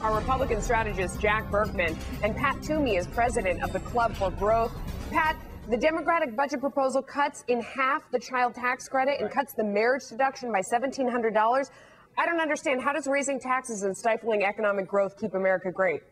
our Republican strategist, Jack Berkman, and Pat Toomey is president of the Club for Growth. Pat, the Democratic budget proposal cuts in half the child tax credit and cuts the marriage deduction by $1,700. I don't understand. How does raising taxes and stifling economic growth keep America great?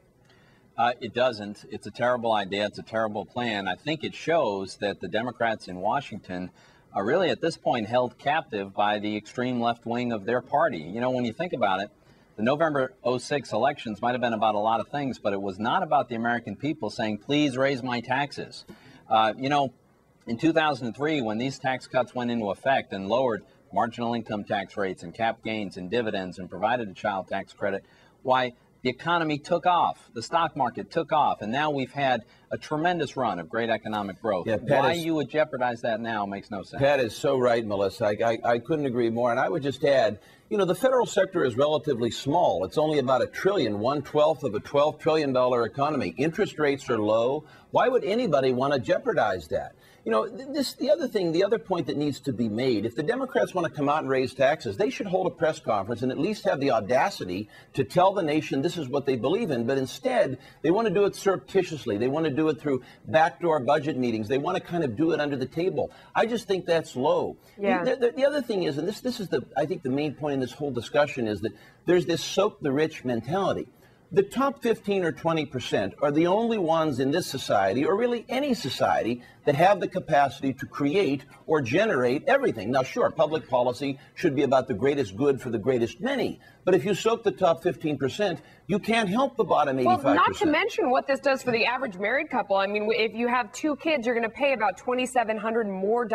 It doesn't. It's a terrible idea. It's a terrible plan. I think it shows that the Democrats in Washington are really at this point held captive by the extreme left wing of their party. You know, when you think about it, the November '06 elections might have been about a lot of things, but it was not about the American people saying, please raise my taxes. You know, in 2003, when these tax cuts went into effect and lowered marginal income tax rates and cap gains and dividends and provided a child tax credit, why, the economy took off, the stock market took off, and now we've had a tremendous run of great economic growth. Yeah, why you would jeopardize that now makes no sense. Pat is so right, Melissa. I couldn't agree more. And I would just add, you know, the federal sector is relatively small. It's only about $1 trillion, 1/12 of a $12 trillion economy. Interest rates are low. Why would anybody want to jeopardize that? You know, the other point that needs to be made, if the Democrats want to come out and raise taxes, they should hold a press conference and at least have the audacity to tell the nation this is what they believe in. But instead, they want to do it surreptitiously. They want to do it through backdoor budget meetings. They want to kind of do it under the table. I just think that's low. Yeah. The other thing is, and this is I think the main point in this whole discussion is that there's this soak the rich mentality. The top 15 or 20% are the only ones in this society, or really any society, that have the capacity to create or generate everything. Now, sure, public policy should be about the greatest good for the greatest many. But if you soak the top 15%, you can't help the bottom 85%. Well, not to mention what this does for the average married couple. I mean, if you have 2 kids, you're going to pay about $2,700 more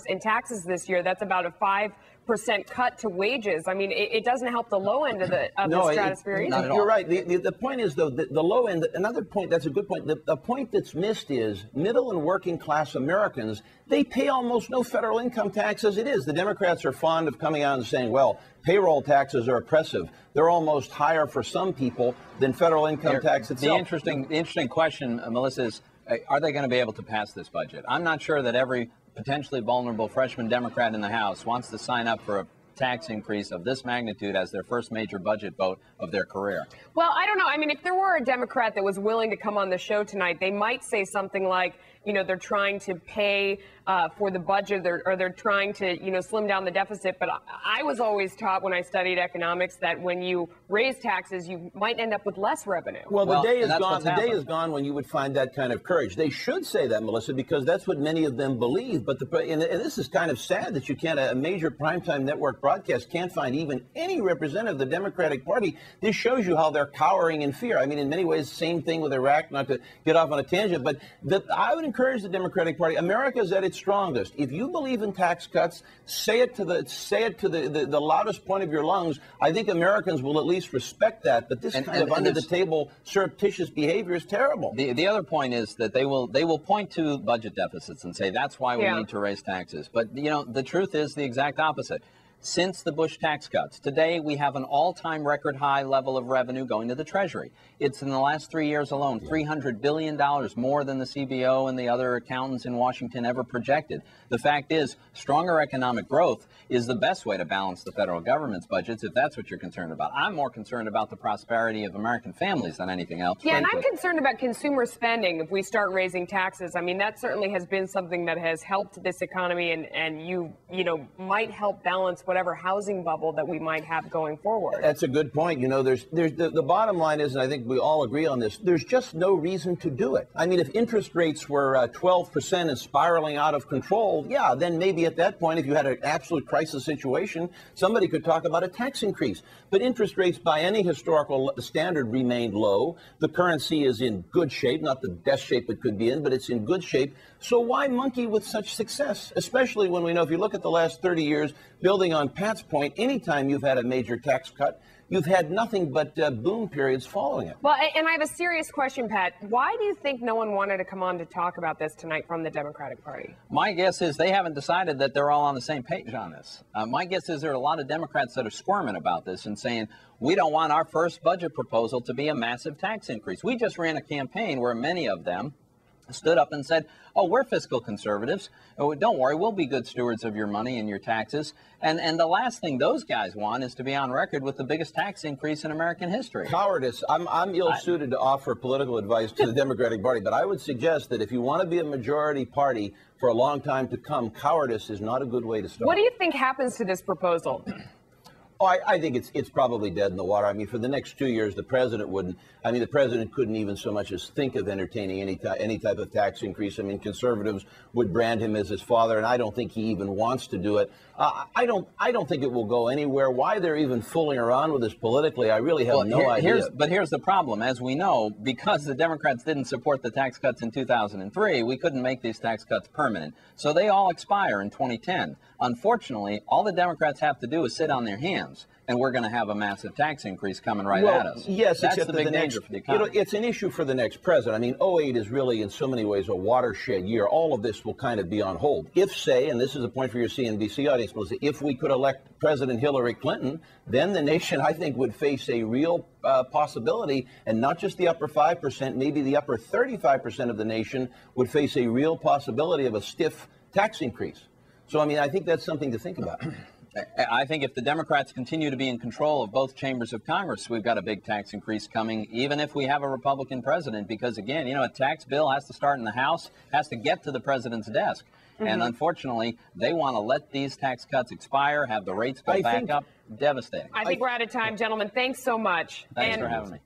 in taxes this year. That's about a 5% cut to wages. I mean, it doesn't help the low end of the stratosphere either. You're right. The point is, though, the low end, another point, that's a good point. The point that's missed is middle and working class Americans, they pay almost no federal income tax as it is. The Democrats are fond of coming out and saying, well, payroll taxes are oppressive. They're almost higher for some people than federal income tax itself. The interesting question, Melissa, is are they going to be able to pass this budget? I'm not sure that every potentially vulnerable freshman Democrat in the House wants to sign up for a tax increase of this magnitude as their first major budget vote of their career. Well, I don't know. I mean, if there were a Democrat that was willing to come on the show tonight, they might say something like, you know, they're trying to pay for the budget, or they're trying to, you know, slim down the deficit. But I was always taught when I studied economics that when you raise taxes, you might end up with less revenue. Well, the day is gone. The day is gone when you would find that kind of courage. They should say that, Melissa, because that's what many of them believe. But and this is kind of sad that you can't, a major primetime network broadcast can't find even any representative of the Democratic Party. This shows you how they're cowering in fear. I mean, in many ways, same thing with Iraq, not to get off on a tangent, but I would encourage the Democratic Party. America is at its strongest. If you believe in tax cuts, say it to the loudest point of your lungs. I think Americans will at least respect that. But this kind of under the table surreptitious behavior is terrible. The other point is that they will point to budget deficits and say that's why we need to raise taxes. But you know, the truth is the exact opposite. Since the Bush tax cuts, today we have an all-time record high level of revenue going to the Treasury. It's in the last 3 years alone, $300 billion more than the CBO and the other accountants in Washington ever projected. The fact is, stronger economic growth is the best way to balance the federal government's budgets, if that's what you're concerned about. I'm more concerned about the prosperity of American families than anything else. Yeah, and I'm concerned about consumer spending if we start raising taxes. I mean, that certainly has been something that has helped this economy and you know, might help balance whatever housing bubble that we might have going forward. That's a good point. You know, there's the bottom line is, and I think we all agree on this, there's just no reason to do it. I mean, if interest rates were 12% and spiraling out of control, yeah, then maybe at that point, if you had an absolute crisis situation, somebody could talk about a tax increase. But interest rates by any historical standard remained low. The currency is in good shape, not the best shape it could be in, but it's in good shape. So why monkey with such success? Especially when we know, if you look at the last 30 years, building on Pat's point, anytime you've had a major tax cut, you've had nothing but boom periods following it. Well, and I have a serious question, Pat. Why do you think no one wanted to come on to talk about this tonight from the Democratic Party? My guess is they haven't decided that they're all on the same page on this. My guess is there are a lot of Democrats that are squirming about this and saying, we don't want our first budget proposal to be a massive tax increase. We just ran a campaign where many of them stood up and said, oh, we're fiscal conservatives. Oh, don't worry, we'll be good stewards of your money and your taxes. And the last thing those guys want is to be on record with the biggest tax increase in American history. Cowardice. I'm ill-suited to offer political advice to the Democratic Party, but I would suggest that if you want to be a majority party for a long time to come, cowardice is not a good way to start. What do you think happens to this proposal? Oh, I think it's probably dead in the water. I mean, for the next 2 years, the president wouldn't. I mean, the president couldn't even so much as think of entertaining any type of tax increase. I mean, conservatives would brand him as his father, and I don't think he even wants to do it. I don't think it will go anywhere. Why they're even fooling around with this politically, I really have no idea. But here's the problem. As we know, because the Democrats didn't support the tax cuts in 2003, we couldn't make these tax cuts permanent. So they all expire in 2010. Unfortunately, all the Democrats have to do is sit on their hands, and we're going to have a massive tax increase coming right at us. Yes, that's except the big danger for the economy. It's an issue for the next president. I mean, '08 is really, in so many ways, a watershed year. All of this will kind of be on hold. If, say, and this is a point for your CNBC audience, Melissa, if we could elect President Hillary Clinton, then the nation, I think, would face a real possibility, and not just the upper 5%, maybe the upper 35% of the nation would face a real possibility of a stiff tax increase. So, I mean, I think that's something to think about. I think if the Democrats continue to be in control of both chambers of Congress, we've got a big tax increase coming, even if we have a Republican president, because, again, you know, a tax bill has to start in the House, has to get to the president's desk. And unfortunately, they want to let these tax cuts expire, have the rates go back up. Devastating. I think we're out of time, gentlemen. Thanks so much. Thanks for having me.